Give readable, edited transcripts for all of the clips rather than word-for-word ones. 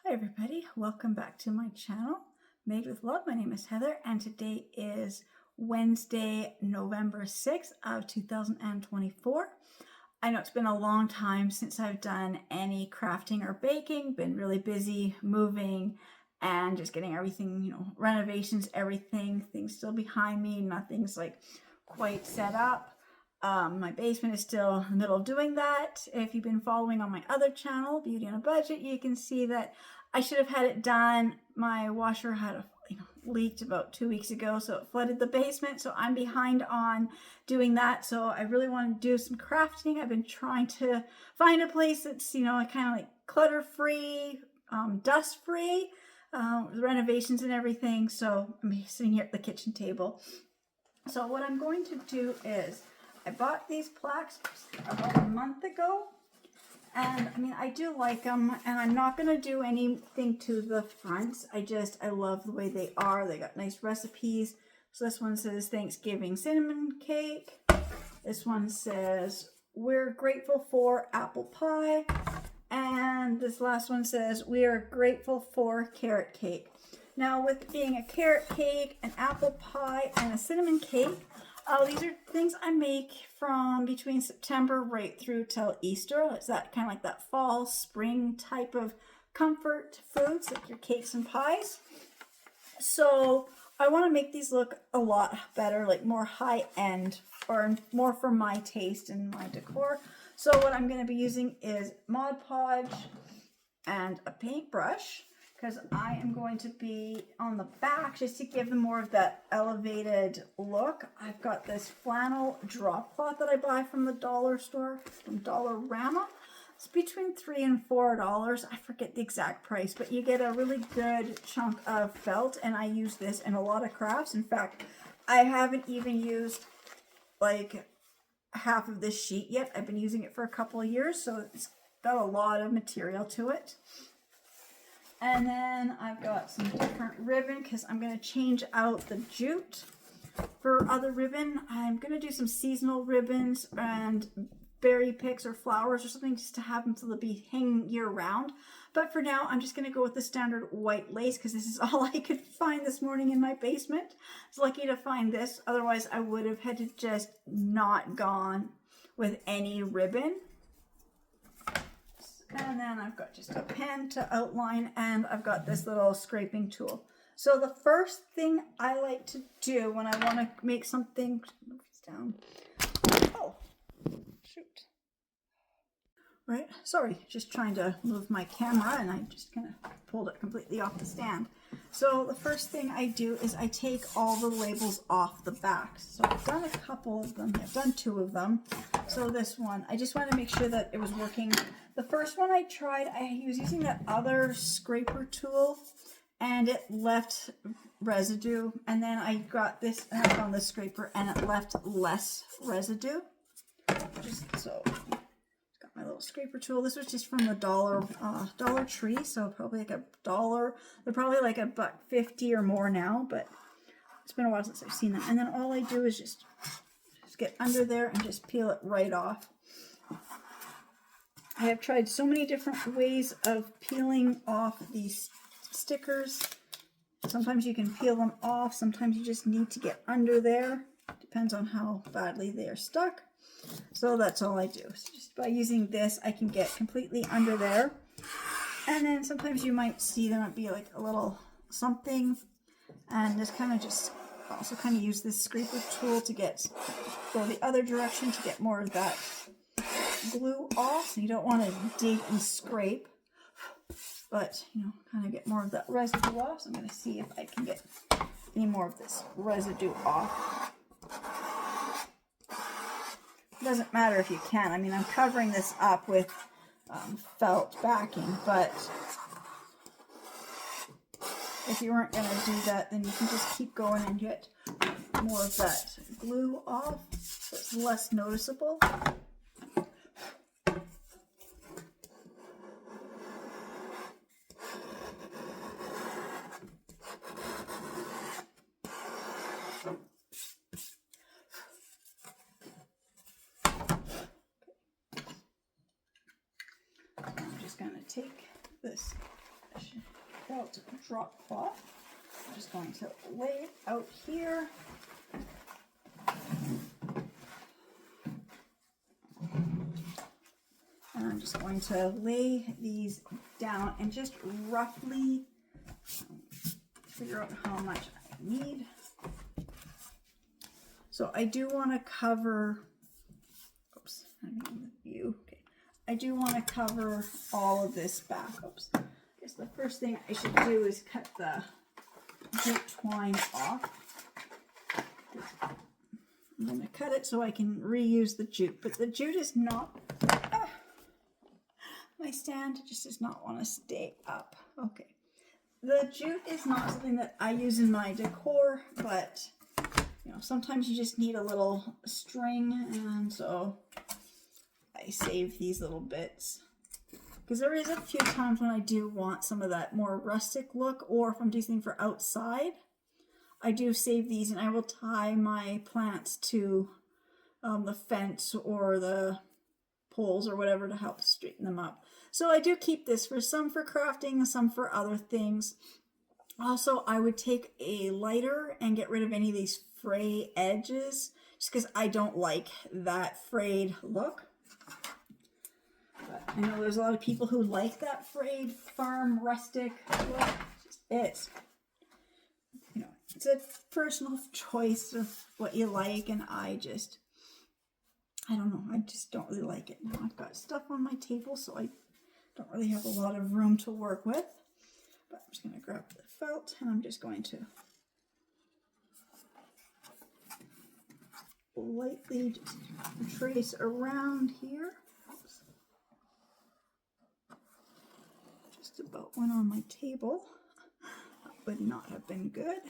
Hi everybody, welcome back to my channel, Made with Love. My name is Heather and today is Wednesday, November 6th of 2024. I know it's been a long time since I've done any crafting or baking, been really busy moving and just getting everything, renovations, everything, things still behind me, nothing's like quite set up. My basement is still in the middle of doing that. If you've been following on my other channel, Beauty on a Budget, you can see that I should have had it done. My washer had leaked about 2 weeks ago, so it flooded the basement. So I'm behind on doing that. So I really want to do some crafting. I've been trying to find a place that's, kind of like clutter-free, dust-free, renovations and everything. So I'm sitting here at the kitchen table. So what I'm going to do is, I bought these plaques about a month ago, and I do like them, and I'm not going to do anything to the fronts. I love the way they are. They got nice recipes. So this one says Thanksgiving cinnamon cake. This one says we're grateful for apple pie. And this last one says we are grateful for carrot cake. Now with being a carrot cake, an apple pie, and a cinnamon cake, these are things I make from between September right through till Easter. It's that kind of like that fall, spring type of comfort foods, like your cakes and pies. So I want to make these look a lot better, like more high end, or more for my taste and my decor. So what I'm going to be using is Mod Podge and a paintbrush, because I am going to be on the back just to give them more of that elevated look. I've got this flannel drop cloth that I buy from the dollar store, from Dollarama. It's between $3 and $4. I forget the exact price, but you get a really good chunk of felt, and I use this in a lot of crafts. In fact, I haven't even used like half of this sheet yet. I've been using it for a couple of years, so it's got a lot of material to it. And then I've got some different ribbon because I'm going to change out the jute for other ribbon. I'm going to do some seasonal ribbons and berry picks or flowers or something just to have them so they'll be hanging year round. But for now, I'm just going to go with the standard white lace because this is all I could find this morning in my basement. I was lucky to find this. Otherwise, I would have had to just not gone with any ribbon. And then I've got just a pen to outline, and I've got this little scraping tool. So the first thing I like to do when I want to make something, move this down. Oh, shoot. Right, sorry, just trying to move my camera and I just kind of pulled it completely off the stand. So the first thing I do is I take all the labels off the back. So I've done a couple of them. I've done 2 of them. So this one, I just wanted to make sure that it was working. The first one I tried, I was using that other scraper tool and it left residue. And then I got this and I found this scraper and it left less residue. So my little scraper tool. This was just from the Dollar Tree, so probably like $1. They're probably like $1.50 or more now, but it's been a while since I've seen them. And then all I do is just get under there and just peel it right off. I have tried so many different ways of peeling off these stickers. Sometimes you can peel them off. Sometimes you just need to get under there. Depends on how badly they are stuck. So that's all I do. So just by using this, I can get completely under there. And then sometimes you might see there might be like a little something. And just also kind of use this scraper tool to go the other direction to get more of that glue off. So you don't want to dig and scrape, but kind of get more of that residue off. So I'm going to see if I can get any more of this residue off. It doesn't matter if you can. I'm covering this up with felt backing, but if you weren't going to do that, then you can just keep going and get more of that glue off so it's less noticeable. I'm just going to take this felt drop cloth. I'm just going to lay it out here. And I'm just going to lay these down and just roughly figure out how much I need. So I do want to cover, oops, I'm in the view. Okay. I do want to cover all of this back. Oops. I guess the first thing I should do is cut the jute twine off. I'm going to cut it so I can reuse the jute, but the jute is not, my stand just does not want to stay up. Okay. The jute is not something that I use in my decor, but you know, sometimes you just need a little string, and so I save these little bits. Because there is a few times when I do want some of that more rustic look, or if I'm doing something for outside, I do save these and I will tie my plants to the fence or the poles or whatever to help straighten them up. So I do keep this for some for crafting, some for other things. Also, I would take a lighter and get rid of any of these fray edges, just because I don't like that frayed look. But I know there's a lot of people who like that frayed farm rustic look. It's, you know, it's a personal choice of what you like, and I don't know, I just don't really like it. Now I've got stuff on my table, so I don't really have a lot of room to work with. But I'm just going to grab the felt, and I'm just going to lightly just trace around here. Oops. Just about went on my table. That would not have been good.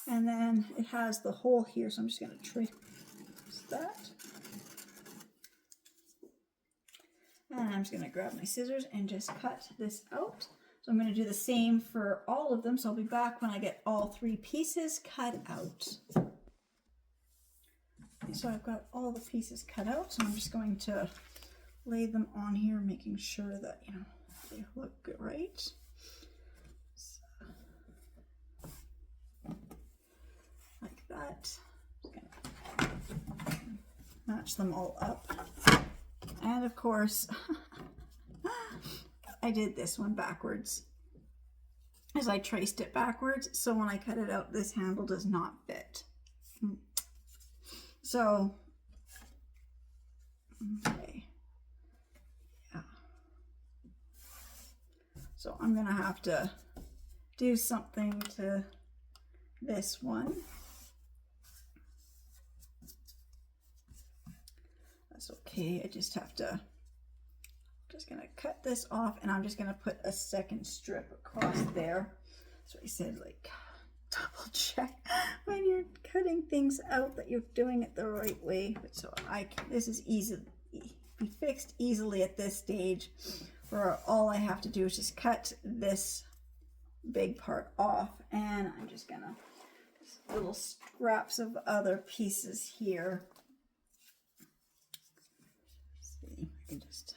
And then it has the hole here, so I'm just going to trace that. And I'm just going to grab my scissors and just cut this out. So I'm going to do the same for all of them. So I'll be back when I get all 3 pieces cut out. Okay, so I've got all the pieces cut out. So I'm just going to lay them on here, making sure that, you know, they look good, right? Like that. Just gonna match them all up. And of course, I did this one backwards as I traced it backwards. So when I cut it out, this handle does not fit. So, okay. Yeah. So I'm going to have to do something to this one. That's okay. I just have to, just going to cut this off, and I'm just going to put a second strip across there. That's what I said, like, double check when you're cutting things out that you're doing it the right way. But so this is easy, be fixed easily at this stage, where all I have to do is just cut this big part off, and I'm just gonna, little scraps of other pieces here. Let's see, I can just,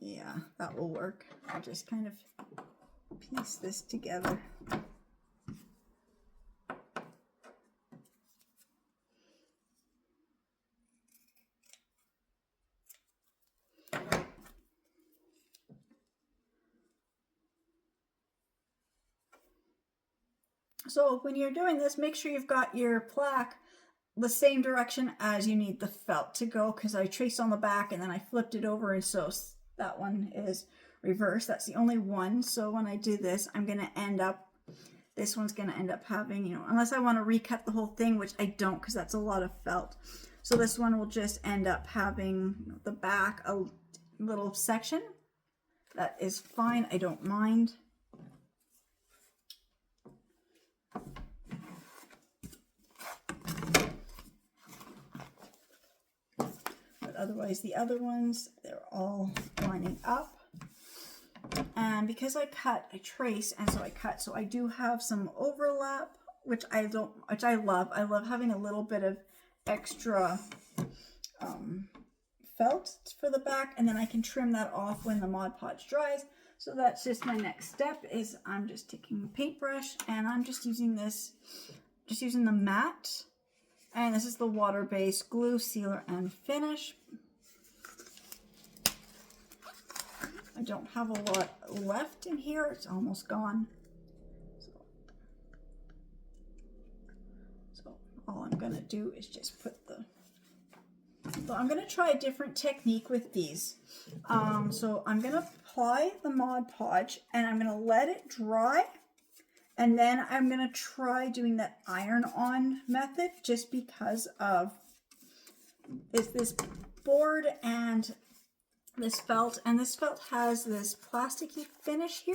yeah, that will work. I'll just kind of piece this together. So when you're doing this, make sure you've got your plaque the same direction as you need the felt to go, because I traced on the back and then I flipped it over, and so that one is reversed. That's the only one. So when I do this, I'm going to end up, this one's going to end up having, you know, unless I want to recut the whole thing, which I don't, because that's a lot of felt. So this one will just end up having, you know, the back, a little section. That is fine. I don't mind. Otherwise, the other ones, they're all lining up. And because I trace, and so I cut, so I do have some overlap, which I love. I love having a little bit of extra felt for the back, and then I can trim that off when the Mod Podge dries. So that's just my next step. Is I'm just taking a paintbrush and I'm just using this, just using the matte, and this is the water-based glue sealer and finish. I don't have a lot left in here, it's almost gone. So all I'm gonna do is just put the, so I'm gonna try a different technique with these. So I'm gonna apply the Mod Podge and I'm gonna let it dry, and then I'm gonna try doing that iron-on method, just because of this board and this felt, and this felt has this plasticky finish here,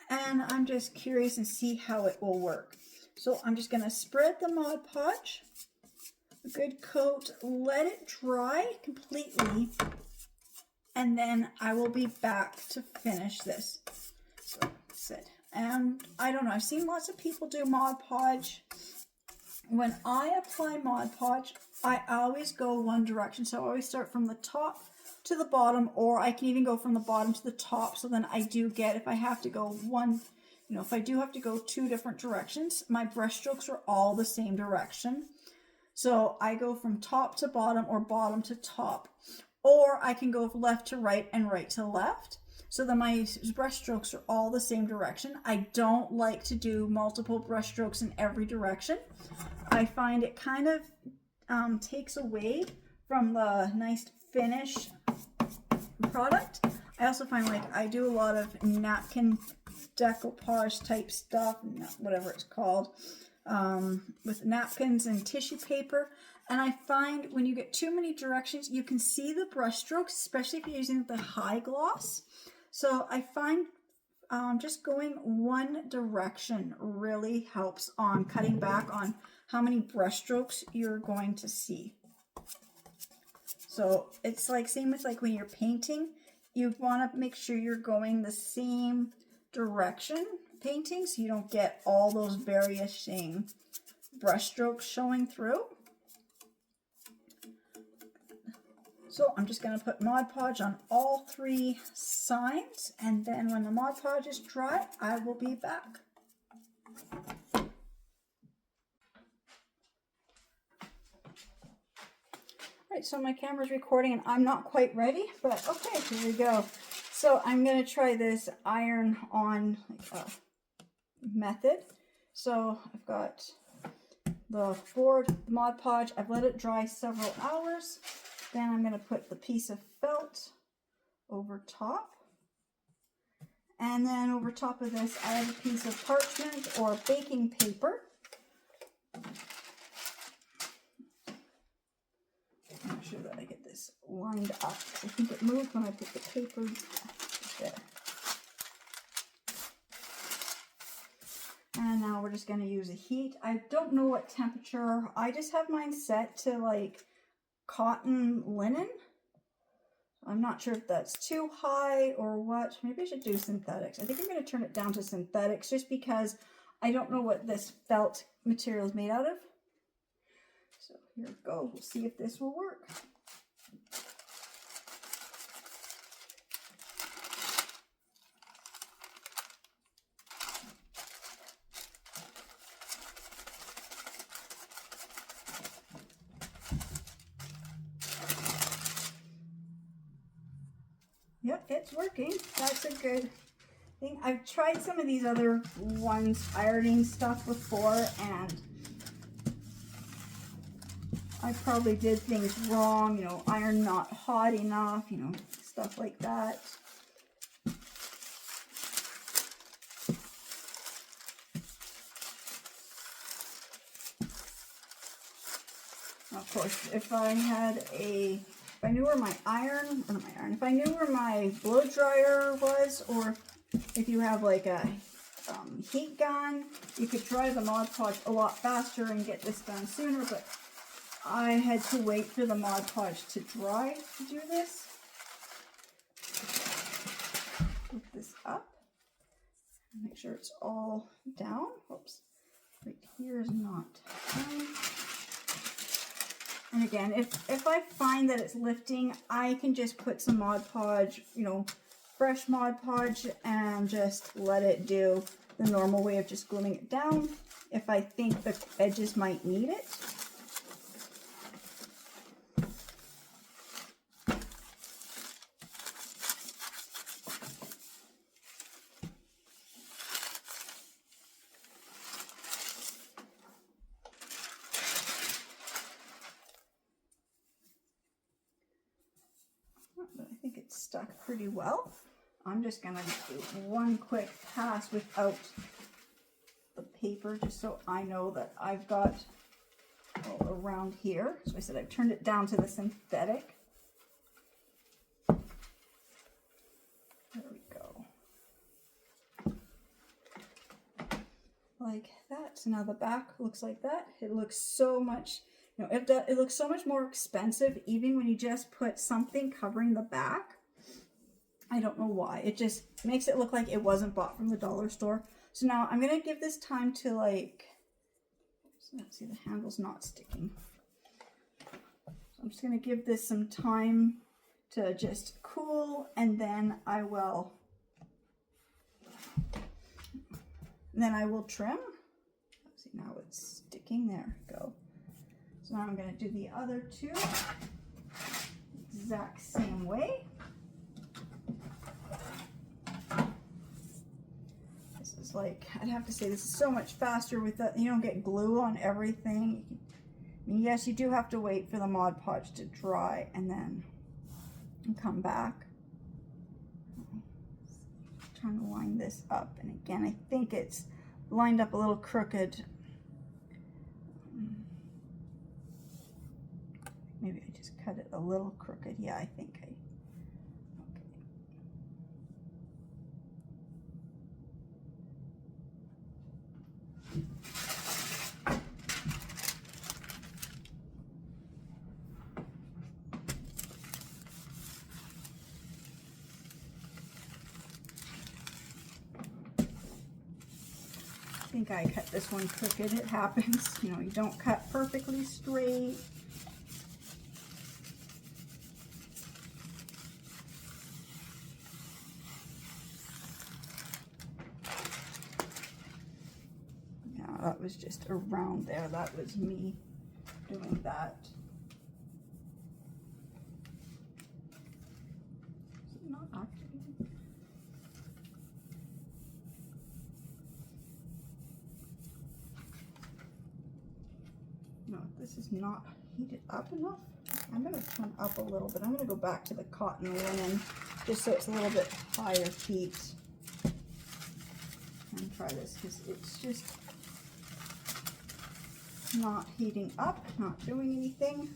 and I'm just curious and see how it will work. So I'm just gonna spread the Mod Podge, a good coat, let it dry completely, and then I will be back to finish this. So that's it. And I don't know, I've seen lots of people do Mod Podge. When I apply Mod Podge, I always go one direction. So I always start from the top to the bottom, or I can even go from the bottom to the top. So then I do get, if I have to go one, you know, if I do have to go two different directions, my brush strokes are all the same direction. So I go from top to bottom or bottom to top, or I can go left to right and right to left. So then my brush strokes are all the same direction. I don't like to do multiple brush strokes in every direction. I find it kind of takes away from the nice finish product. I also find, like, I do a lot of napkin decoupage type stuff, whatever it's called, with napkins and tissue paper. And I find when you get too many directions, you can see the brush strokes, especially if you're using the high gloss. So I find just going one direction really helps on cutting back on how many brush strokes you're going to see. So it's like same with like when you're painting, you want to make sure you're going the same direction painting, so you don't get all those varying brush strokes showing through. So I'm just going to put Mod Podge on all three sides, and then when the Mod Podge is dry, I will be back. Alright, so my camera's recording and I'm not quite ready, but okay, here we go. So I'm going to try this iron-on method. So I've got the board, the Mod Podge, I've let it dry several hours. Then I'm going to put the piece of felt over top. And then over top of this, I have a piece of parchment or baking paper. Make sure that I get this lined up. I think it moved when I put the paper there. And now we're just going to use a heat. I don't know what temperature. I just have mine set to like cotton linen. I'm not sure if that's too high or what. Maybe I should do synthetics. I think I'm going to turn it down to synthetics just because I don't know what this felt material is made out of. So here we go. We'll see if this will work. Yep, it's working. That's a good thing. I've tried some of these other ones, ironing stuff before, and I probably did things wrong, you know, iron not hot enough, you know, stuff like that. Of course, if I knew where my if I knew where my blow dryer was, or if you have like a heat gun, you could dry the Mod Podge a lot faster and get this done sooner, but I had to wait for the Mod Podge to dry to do this. Put this up. Make sure it's all down. Oops. Right here is not down. And again, if I find that it's lifting, I can just put some Mod Podge, you know, fresh Mod Podge, and just let it do the normal way of just gluing it down if I think the edges might need it. But I think it's stuck pretty well. I'm just gonna do one quick pass without the paper, just so I know that I've got all around here. So I said I've turned it down to the synthetic. There we go. Like that. So now the back looks like that. It looks so much, you know, it looks so much more expensive even when you just put something covering the back. I don't know why. It just makes it look like it wasn't bought from the dollar store. So now I'm going to give this time to like, let's see, the handle's not sticking. So I'm just going to give this some time to just cool, and then I will trim. Let's see, now it's sticking. There we go. So now I'm going to do the other two exact same way. Like, I'd have to say this is so much faster with that. You don't get glue on everything. I mean, yes, you do have to wait for the Mod Podge to dry and then come back. I'm trying to line this up, and again, I think it's lined up a little crooked. Maybe I just cut it a little crooked. Yeah, I think I. I think I cut this one crooked. It happens. You know, you don't cut perfectly straight. Yeah, that was just around there. That was me doing that. Is it not activated? No, this is not heated up enough. I'm going to turn up a little bit. I'm going to go back to the cotton linen just so it's a little bit higher heat. And try this because it's just not heating up, not doing anything.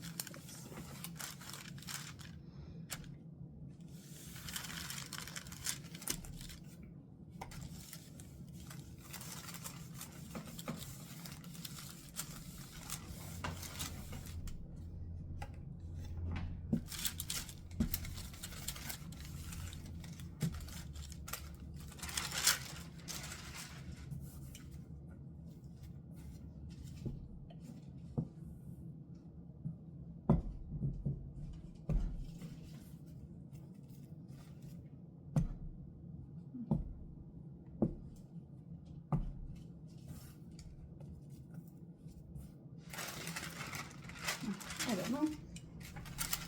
I don't know. Like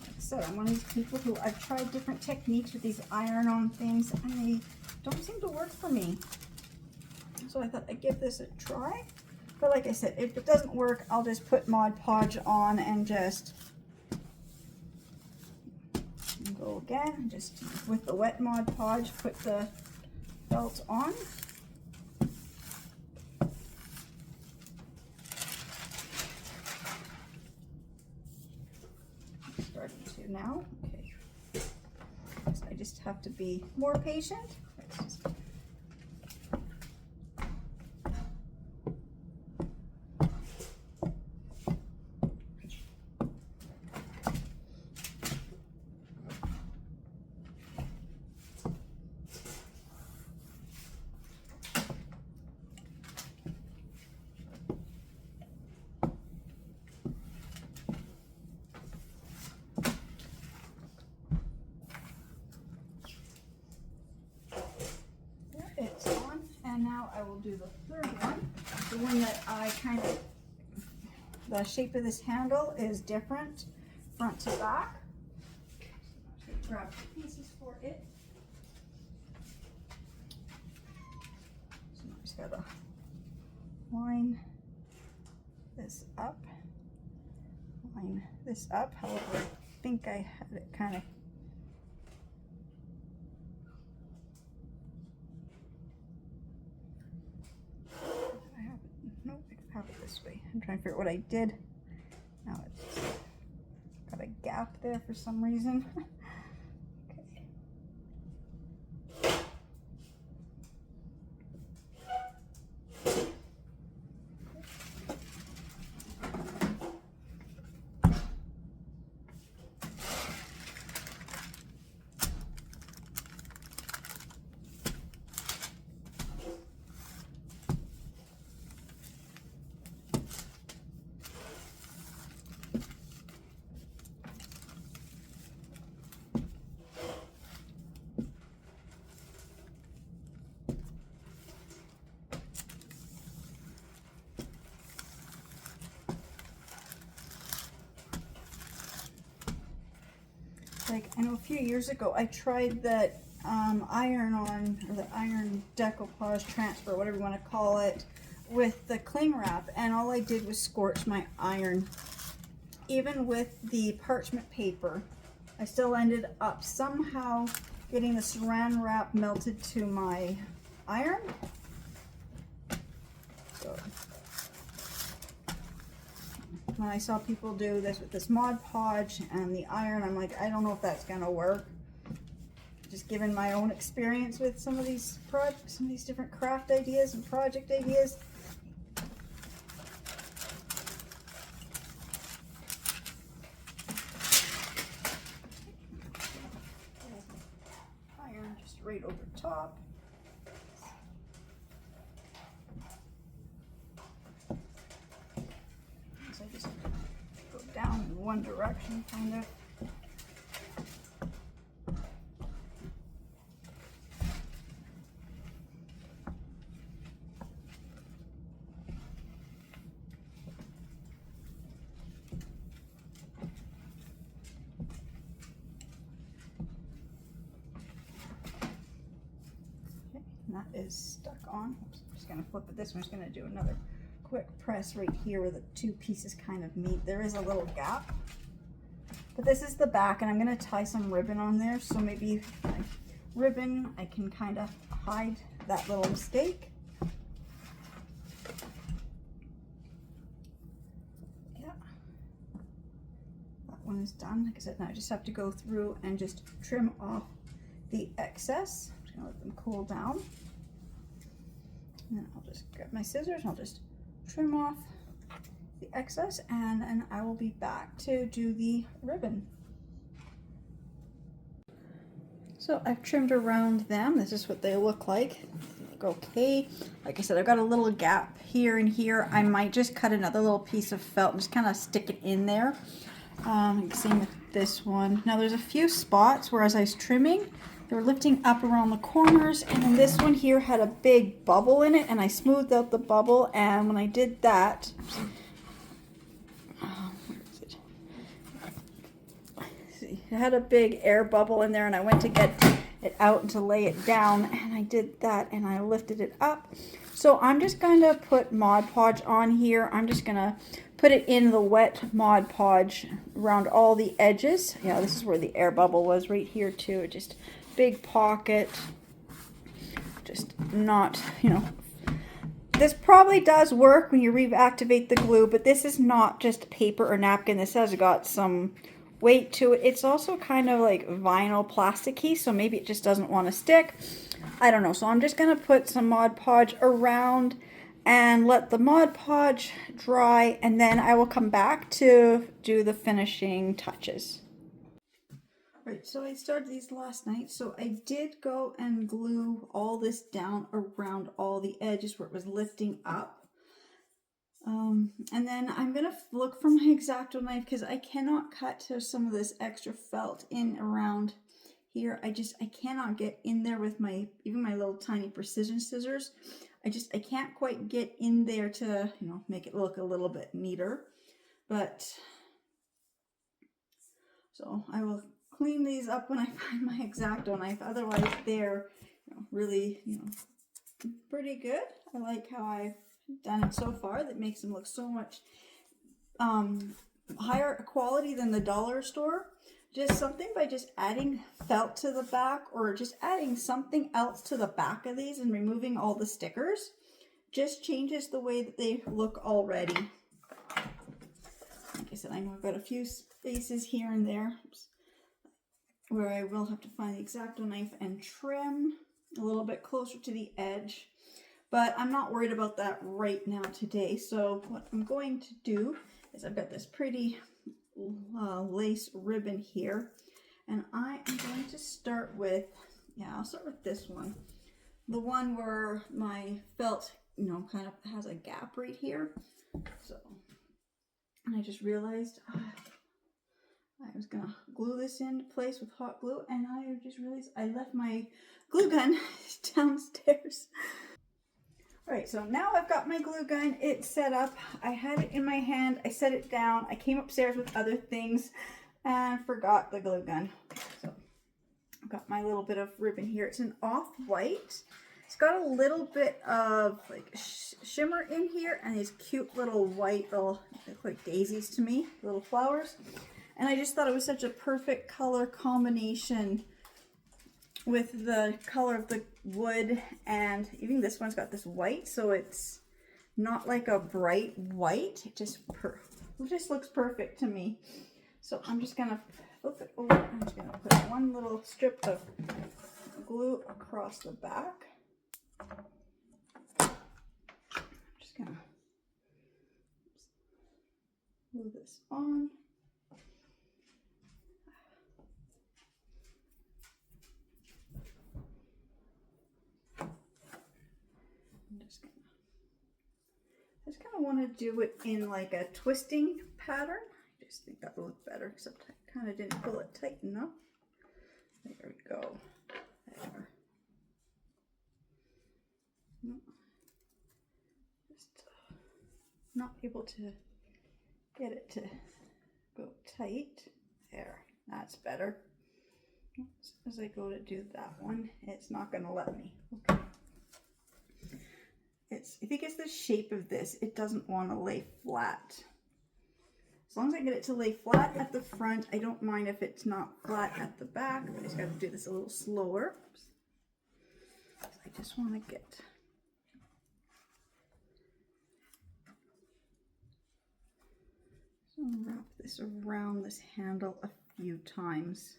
I said, I'm one of these people who I've tried different techniques with these iron-on things, and they don't seem to work for me. So I thought I'd give this a try. But like I said, if it doesn't work, I'll just put Mod Podge on and just go again. Just with the wet Mod Podge, put the belt on. Starting to now. Okay. So I just have to be more patient. Let's just I will do the third one. The one that I kind of, the shape of this handle is different front to back. So grab the pieces for it. So I just gotta line this up. Line this up. However, I think I had it kind of have it this way. I'm trying to figure out what I did. Now it's got a gap there for some reason. Like, I know a few years ago I tried that iron-on, or the iron decoupage transfer, whatever you want to call it, with the cling wrap, and all I did was scorch my iron. Even with the parchment paper, I still ended up somehow getting the saran wrap melted to my iron. So when I saw people do this with this Mod Podge and the iron, I'm like, I don't know if that's gonna work. Just given my own experience with some of these different craft ideas and project ideas. Iron just right over top. So I just go down in one direction, kind of. That is stuck on. Oops, I'm just going to flip it this way. I'm just going to do another quick press right here where the two pieces kind of meet. There is a little gap, but this is the back, and I'm going to tie some ribbon on there, so maybe my ribbon I can kind of hide that little mistake. Yeah, that one is done. Like I said, now I just have to go through and just trim off the excess. I'm just going to let them cool down. And then I'll just grab my scissors and I'll just trim off the excess, and then I will be back to do the ribbon. So I've trimmed around them. This is what they look like. They look okay. Like I said, I've got a little gap here and here. I might just cut another little piece of felt and just kind of stick it in there. Same with this one. Now there's a few spots where as I was trimming, they were lifting up around the corners, and then this one here had a big bubble in it, and I smoothed out the bubble, and when I did that, where is it? See, it had a big air bubble in there, and I went to get it out and to lay it down, and I did that, and I lifted it up. So I'm just going to put Mod Podge on here. I'm just going to put it in the wet Mod Podge around all the edges. Yeah, this is where the air bubble was, right here too. It just big pocket, just not, you know, this probably does work when you reactivate the glue, but this is not just paper or napkin. This has got some weight to it. It's also kind of like vinyl plasticky, so maybe it just doesn't want to stick. I don't know. So I'm just going to put some Mod Podge around and let the Mod Podge dry, and then I will come back to do the finishing touches. Right, so I started these last night, so I did go and glue all this down around all the edges where it was lifting up. And then I'm going to look for my X-Acto knife because I cannot cut to some of this extra felt in around here. I cannot get in there with even my little tiny precision scissors. I can't quite get in there to, you know, make it look a little bit neater. But so I will clean these up when I find my X-Acto knife. Otherwise, they're, you know, really, you know, pretty good. I like how I've done it so far. That makes them look so much higher quality than the dollar store. Just something by just adding felt to the back, or just adding something else to the back of these and removing all the stickers, just changes the way that they look already. Like I said, I know I've got a few spaces here and there where I will have to find the X-Acto knife and trim a little bit closer to the edge, but I'm not worried about that right now today. So what I'm going to do is, I've got this pretty lace ribbon here, and I am going to start with, I'll start with this one, the one where my felt, you know, kind of has a gap right here. So, and I just realized I was gonna glue this into place with hot glue, and I just realized I left my glue gun downstairs. All right, so now I've got my glue gun, it's set up. I had it in my hand, I set it down, I came upstairs with other things and forgot the glue gun. Okay, so I've got my little bit of ribbon here. It's an off-white. It's got a little bit of like shimmer in here, and these cute little white, little, they look like daisies to me, little flowers. And I just thought it was such a perfect color combination with the color of the wood, and even this one's got this white, so it's not like a bright white. It just looks perfect to me. So I'm just gonna flip it over. I'm just gonna put one little strip of glue across the back. I'm just gonna glue this on. I just kind of want to do it in like a twisting pattern. I just think that will look better, except I kind of didn't pull it tight enough. There we go. There. No. Just not able to get it to go tight. There, that's better. As I go to do that one, it's not going to let me. Okay. I think it's the shape of this. It doesn't want to lay flat. As long as I get it to lay flat at the front, I don't mind if it's not flat at the back. I just got to do this a little slower. I just want to get wrap this around this handle a few times.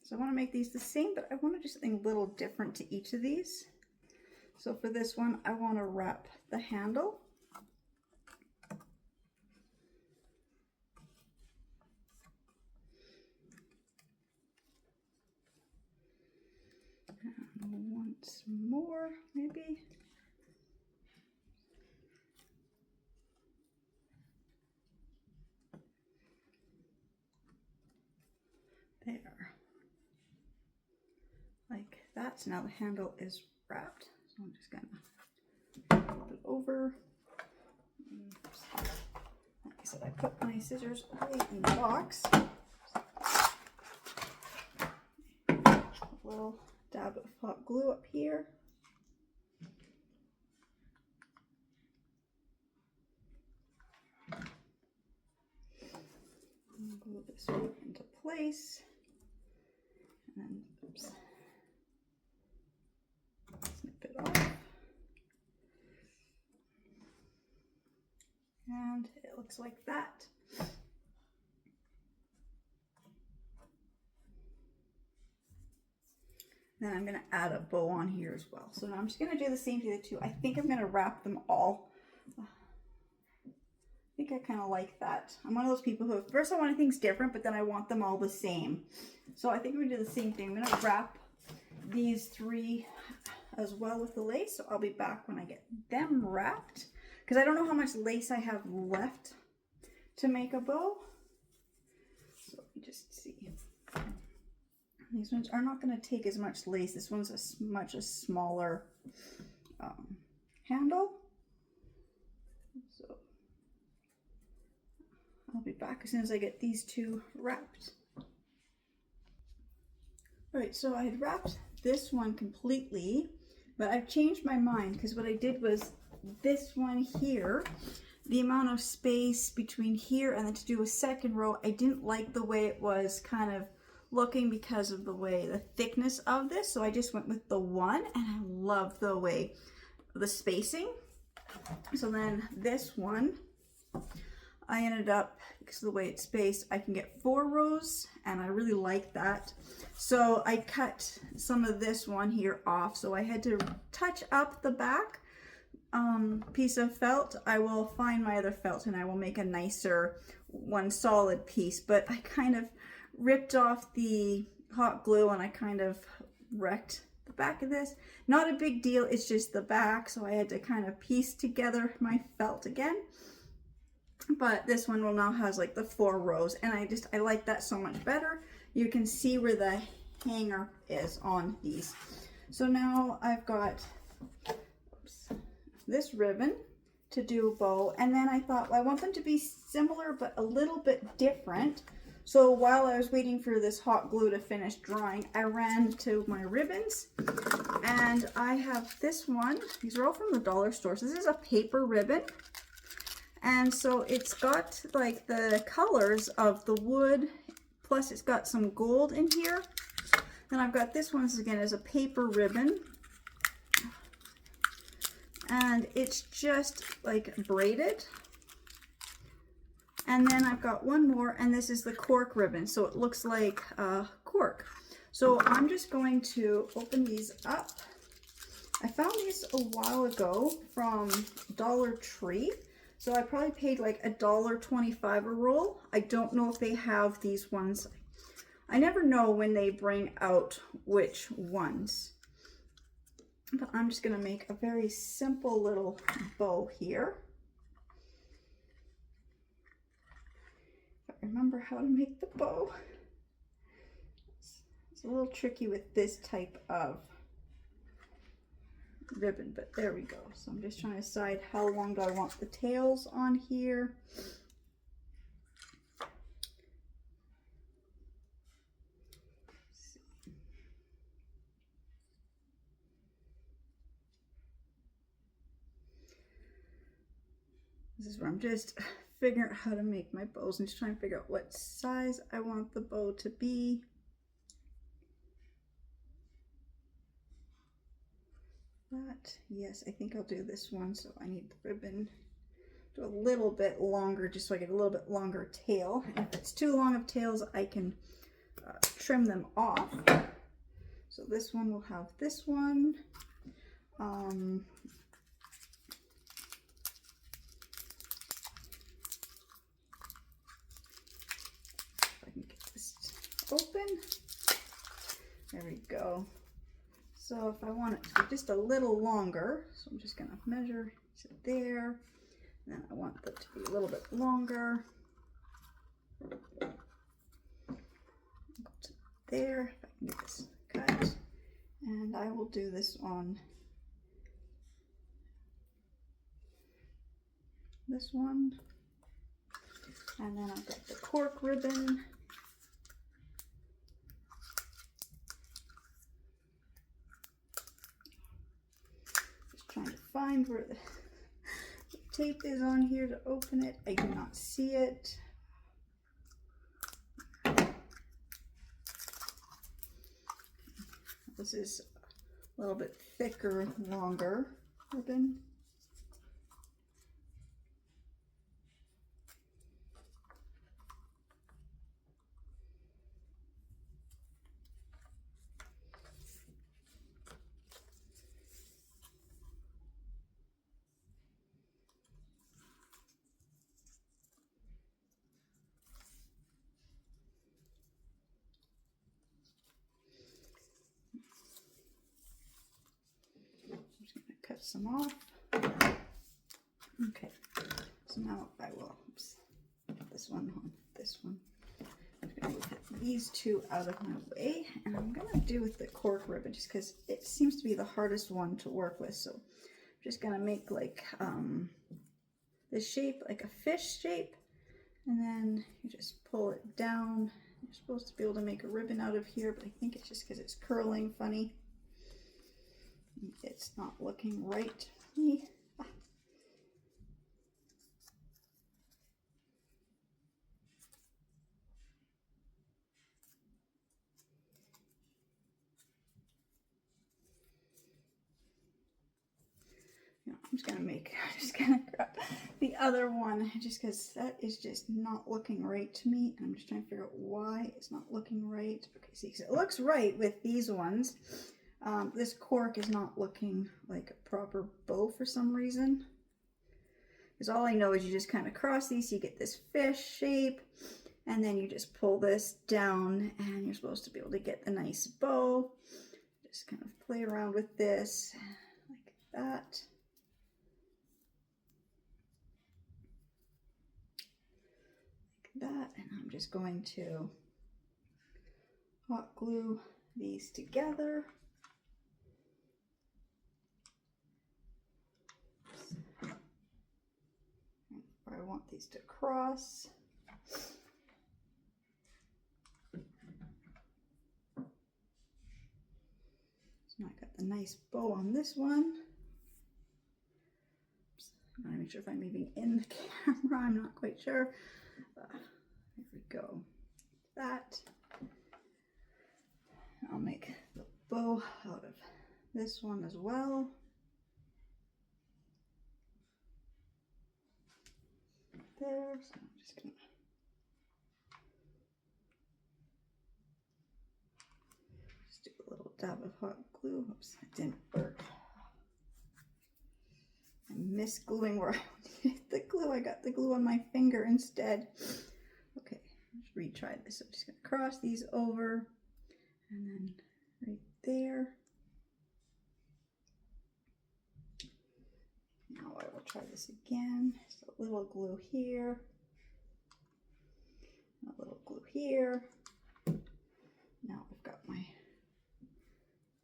So I want to make these the same, but I want to do something a little different to each of these. So for this one, I want to wrap the handle. And once more, maybe. There. Like that. So now the handle is wrapped. So I'm just gonna flip it over. Oops. Like I said, I put my scissors away in the box. A little dab of hot glue up here. And glue this into place. And then, oops, snip it off. And it looks like that. Then I'm going to add a bow on here as well. So now I'm just going to do the same to the two. I think I'm going to wrap them all. I think I kind of like that. I'm one of those people who, first I want things different, but then I want them all the same. So I think I'm going to do the same thing. I'm going to wrap these three as well with the lace, so I'll be back when I get them wrapped, because I don't know how much lace I have left to make a bow. So let me just see. These ones are not going to take as much lace. This one's a much smaller handle. So I'll be back as soon as I get these two wrapped. Alright, so I had wrapped this one completely, but I've changed my mind because what I did was this one here, the amount of space between here and then to do a second row, I didn't like the way it was kind of looking because of the thickness of this, so I just went with the one, and I love the way the spacing. So then this one, I ended up, because of the way it's spaced, I can get 4 rows, and I really like that. So I cut some of this one here off, so I had to touch up the back piece of felt. I will find my other felt and I will make a nicer one solid piece, but I kind of ripped off the hot glue and I kind of wrecked the back of this. Not a big deal, it's just the back, so I had to kind of piece together my felt again. But this one will now has like the 4 rows, and I like that so much better. You can see where the hanger is on these. So now I've got this ribbon to do a bow, and then I thought, well, I want them to be similar but a little bit different. So while I was waiting for this hot glue to finish drying, I ran to my ribbons, and I have this one. These are all from the dollar store. So this is a paper ribbon, and so it's got like the colors of the wood, plus it's got some gold in here. And I've got this one again as a paper ribbon, and it's just like braided. And then I've got one more, and this is the cork ribbon, so it looks like cork. So I'm just going to open these up. I found these a while ago from Dollar Tree, so I probably paid like $1.25 a roll. I don't know if they have these ones. I never know when they bring out which ones. But I'm just going to make a very simple little bow here. If I remember how to make the bow. It's a little tricky with this type of ribbon, but there we go. So I'm just trying to decide how long do I want the tails on here. This is where I'm just figuring out how to make my bows and just trying to figure out what size I want the bow to be. But yes, I think I'll do this one, so I need the ribbon do a little bit longer just so I get a little bit longer tail. And if it's too long of tails, I can trim them off. So this one will have this one. Open. There we go. So if I want it to be just a little longer, so I'm just going to measure to there, and then I want that to be a little bit longer. Go to there, if I can get this cut, and I will do this on this one, and then I've got the cork ribbon. Trying to find where the tape is on here to open it. I do not see it. This is a little bit thicker, longer ribbon. some off. Okay, so now I will, oops, put this one on this one. I'm going to get these two out of my way, and I'm going to do with the cork ribbon just because it seems to be the hardest one to work with. So I'm just going to make like this shape, like a fish shape, and then you just pull it down. You're supposed to be able to make a ribbon out of here, but I think it's just because it's curling funny. It's not looking right to me. I'm just gonna grab the other one just because that is just not looking right to me. And I'm just trying to figure out why it's not looking right. Okay, see, 'cause it looks right with these ones. This cork is not looking like a proper bow for some reason. Because all I know is you just kind of cross these, you get this fish shape, and then you just pull this down, and you're supposed to be able to get the nice bow. Just kind of play around with this like that. That, and I'm just going to hot glue these together. I want these to cross. So now I got the nice bow on this one. Oops. I'm not even sure if I'm even in the camera. I'm not quite sure. There we go. That. I'll make the bow out of this one as well. There. So I'm just gonna do a little dab of hot glue. Oops, it didn't work. I'm misgluing where I needed the glue. I got the glue on my finger instead. Okay, let's retry this. I'm just gonna cross these over and then right there. Now I will try this again. Just a little glue here, a little glue here. Now I've got my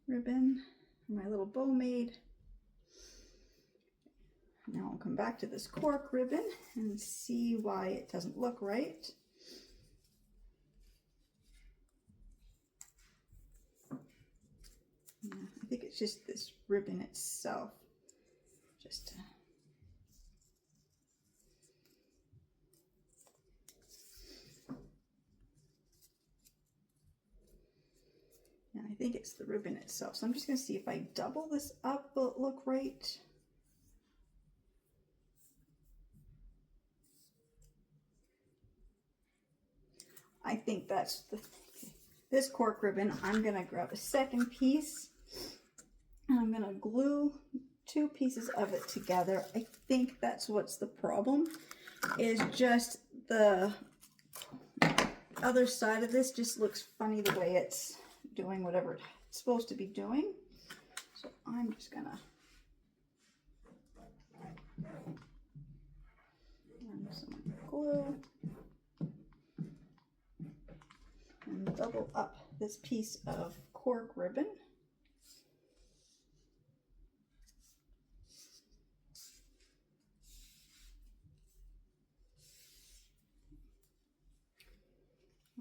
ribbon, my little bow made. Now I'll come back to this cork ribbon and see why it doesn't look right. Yeah, I think it's just this ribbon itself. Just yeah, I think it's the ribbon itself. So I'm just going to see if I double this up, will it look right? I think that's this cork ribbon. I'm going to grab a second piece and I'm going to glue two pieces of it together. I think that's what's the problem, is just the other side of this just looks funny the way it's doing whatever it's supposed to be doing. So I'm just going to run some glue and double up this piece of cork ribbon.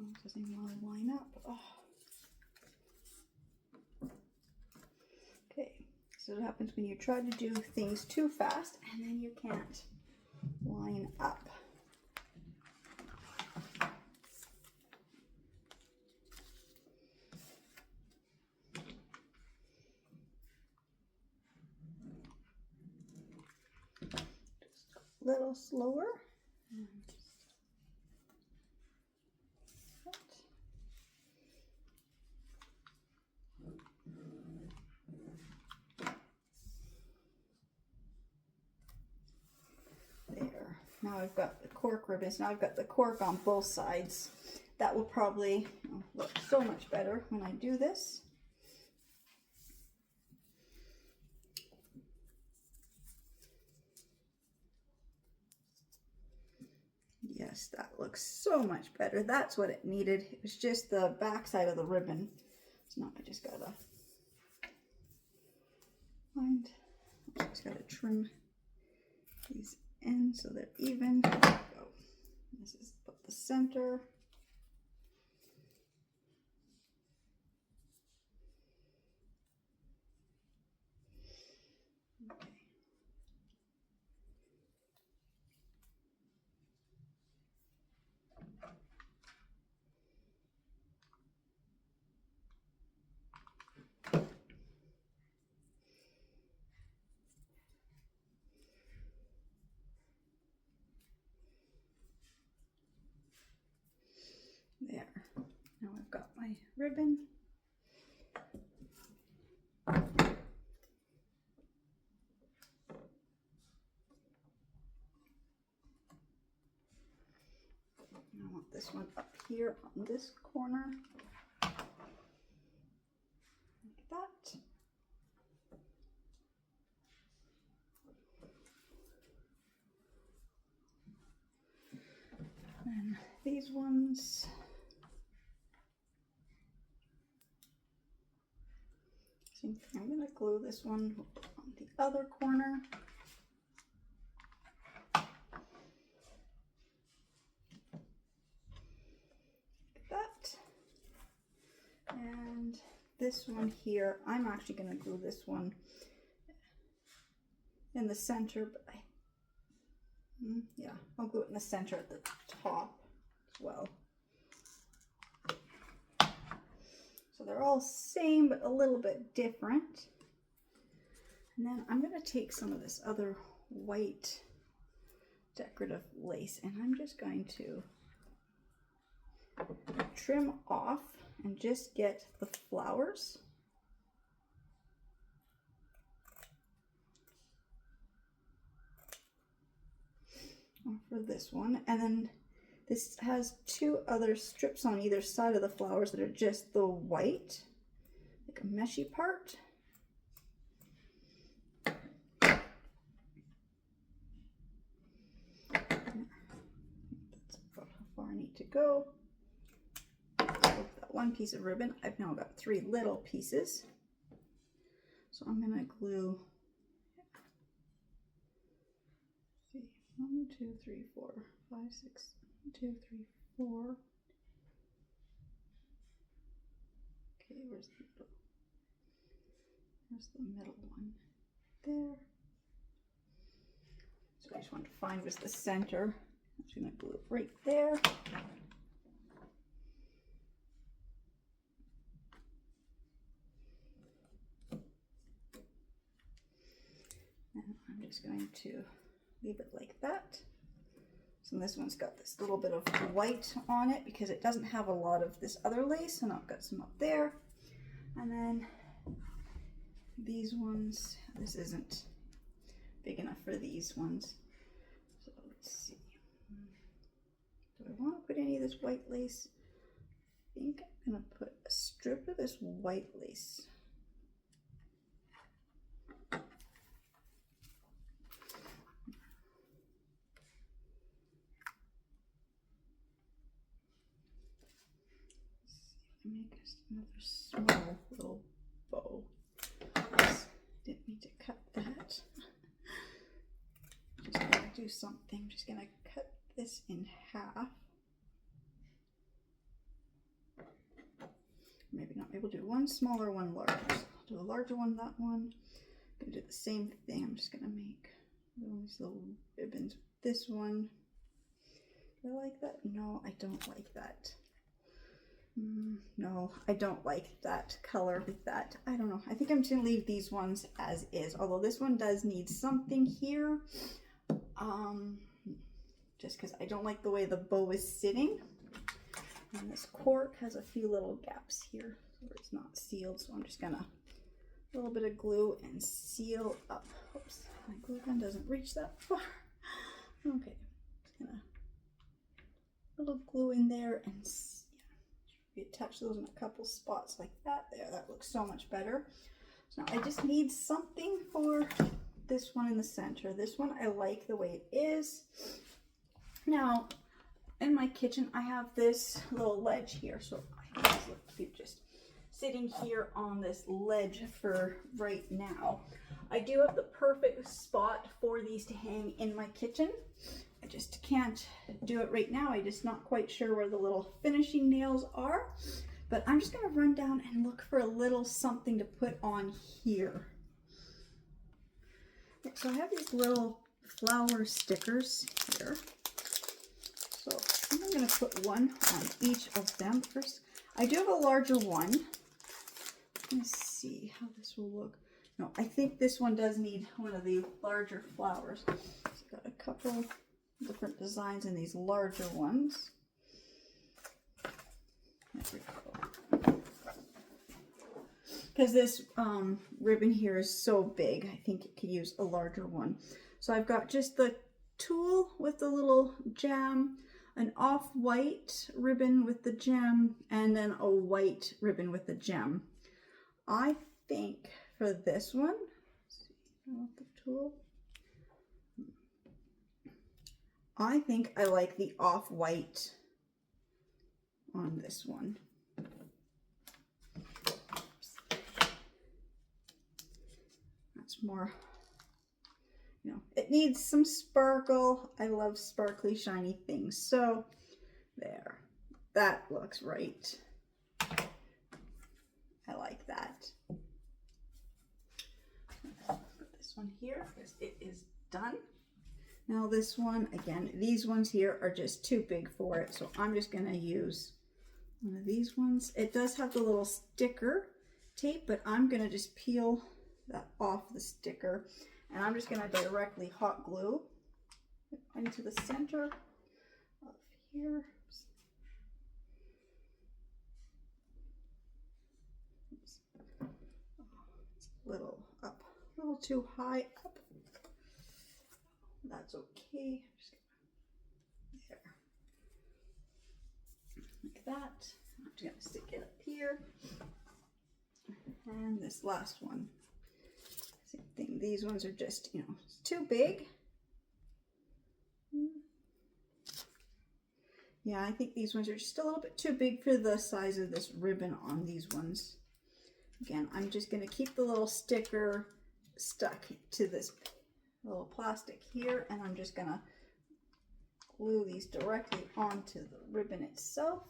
Oh, it doesn't even want to line up. Oh. Okay, so what happens when you try to do things too fast and then you can't line up. Just a little slower. Now I've got the cork ribbons. Now I've got the cork on both sides. That will probably look so much better when I do this. Yes, that looks so much better. That's what it needed. It was just the back side of the ribbon. So now I just gotta trim these in so they're even. There we go. This is about the center. Okay. There. Now I've got my ribbon. I want this one up here on this corner. Like that. And these ones. Same thing. I'm going to glue this one on the other corner. Like that. And this one here, I'm actually going to glue this one in the center, but yeah, I'll glue it in the center at the top as well. So they're all same, but a little bit different. And then I'm going to take some of this other white decorative lace and I'm just going to trim off and just get the flowers. For this one, and then this has two other strips on either side of the flowers that are just the white, like a meshy part. That's about how far I need to go. With that one piece of ribbon, I've now got 3 little pieces. So I'm going to glue 1, 2, 3, 4, 5, 6, 1, 2, 3, 4. Okay, where's the middle? Where's the middle one? There. So I just wanted to find was the center. I'm just going to glue it right there. And I'm just going to leave it like that. So this one's got this little bit of white on it because it doesn't have a lot of this other lace, and I've got some up there. And then these ones, this isn't big enough for these ones. So let's see. Do I want to put any of this white lace? I think I'm going to put a strip of this white lace. Make just another small little bow. Oops, didn't mean to cut that. Just gonna do something. Just gonna cut this in half. Maybe not. Maybe we'll do one smaller, one larger. So I'll do a larger one, that one. I'm gonna do the same thing. I'm just gonna make these little ribbons with this one. Do I like that? No, I don't like that. No, I don't like that color with that. I don't know. I think I'm just going to leave these ones as is. Although this one does need something here. Just because I don't like the way the bow is sitting. And this cork has a few little gaps here where it's not sealed. So I'm just going to, a little bit of glue and seal up. Oops, my glue gun doesn't reach that far. Okay, just going to, a little glue in there and attach those in a couple spots like that. There, that looks so much better. So now I just need something for this one in the center. This one I like the way it is. Now in my kitchen, I have this little ledge here. So I can just sitting here on this ledge for right now. I do have the perfect spot for these to hang in my kitchen. I just can't do it right now. I'm just not quite sure where the little finishing nails are. But I'm just gonna run down and look for a little something to put on here. So I have these little flower stickers here. So I'm gonna put one on each of them first. I do have a larger one. Let's see how this will look. No, I think this one does need one of the larger flowers. So I've got a couple different designs in these larger ones. There we go. Because this ribbon here is so big, I think it could use a larger one. So I've got just the tulle with the little gem, an off-white ribbon with the gem, and then a white ribbon with the gem. I think for this one, the tulle, I think I like the off-white on this one. That's more, you know, it needs some sparkle. I love sparkly, shiny things. So there, that looks right. I like that. Put this one here because it is done. Now this one, again, these ones here are just too big for it. So I'm just gonna use one of these ones. It does have the little sticker tape, but I'm gonna just peel that off the sticker. And I'm just gonna directly hot glue it into the center of here. Oops. Oh, it's a little up, a little too high up. That's okay. Just there. Like that. I'm just gonna stick it up here. And this last one. Same thing. These ones are just, you know, too big. Yeah, I think these ones are just a little bit too big for the size of this ribbon on these ones. Again, I'm just going to keep the little sticker stuck to this little plastic here, and I'm just going to glue these directly onto the ribbon itself.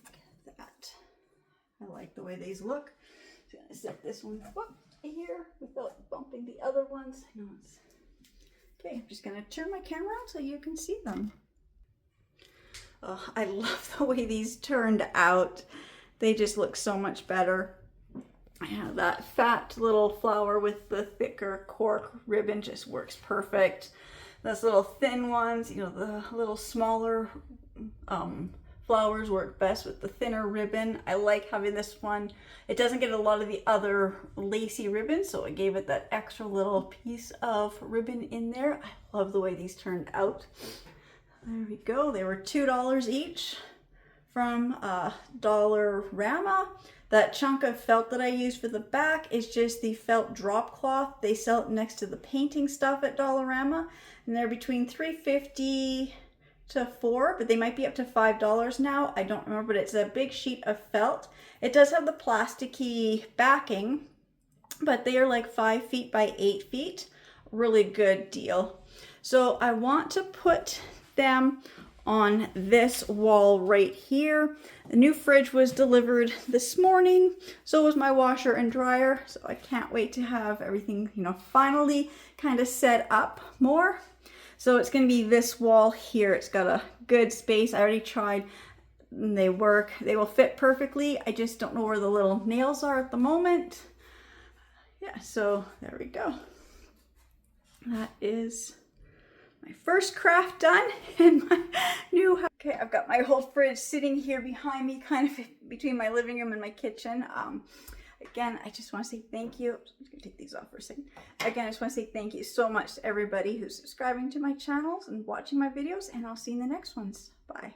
Like that. I like the way these look. I'm going to set this one up here without bumping the other ones. I know it's okay. I'm just going to turn my camera on so you can see them. Oh, I love the way these turned out. They just look so much better. Yeah, that fat little flower with the thicker cork ribbon just works perfect. Those little thin ones, you know, the little smaller flowers work best with the thinner ribbon. I like having this one. It doesn't get a lot of the other lacy ribbons, so I gave it that extra little piece of ribbon in there. I love the way these turned out. There we go. They were $2 each from Dollarama. That chunk of felt that I used for the back is just the felt drop cloth. They sell it next to the painting stuff at Dollarama, and they're between $3.50 to $4, but they might be up to $5 now. I don't remember, but it's a big sheet of felt. It does have the plasticky backing, but they are like 5 feet by 8 feet. Really good deal. So I want to put them on this wall right here. The new fridge was delivered this morning. So was my washer and dryer. So I can't wait to have everything, you know, finally kind of set up more. So it's going to be this wall here. It's got a good space. I already tried. They work. They will fit perfectly. I just don't know where the little nails are at the moment. Yeah, so there we go. That is my first craft done in my new house. Okay, I've got my whole fridge sitting here behind me, kind of between my living room and my kitchen. Again, I just want to say thank you. I'm just going to take these off for a second. Again, I just want to say thank you so much to everybody who's subscribing to my channels and watching my videos, and I'll see you in the next ones. Bye.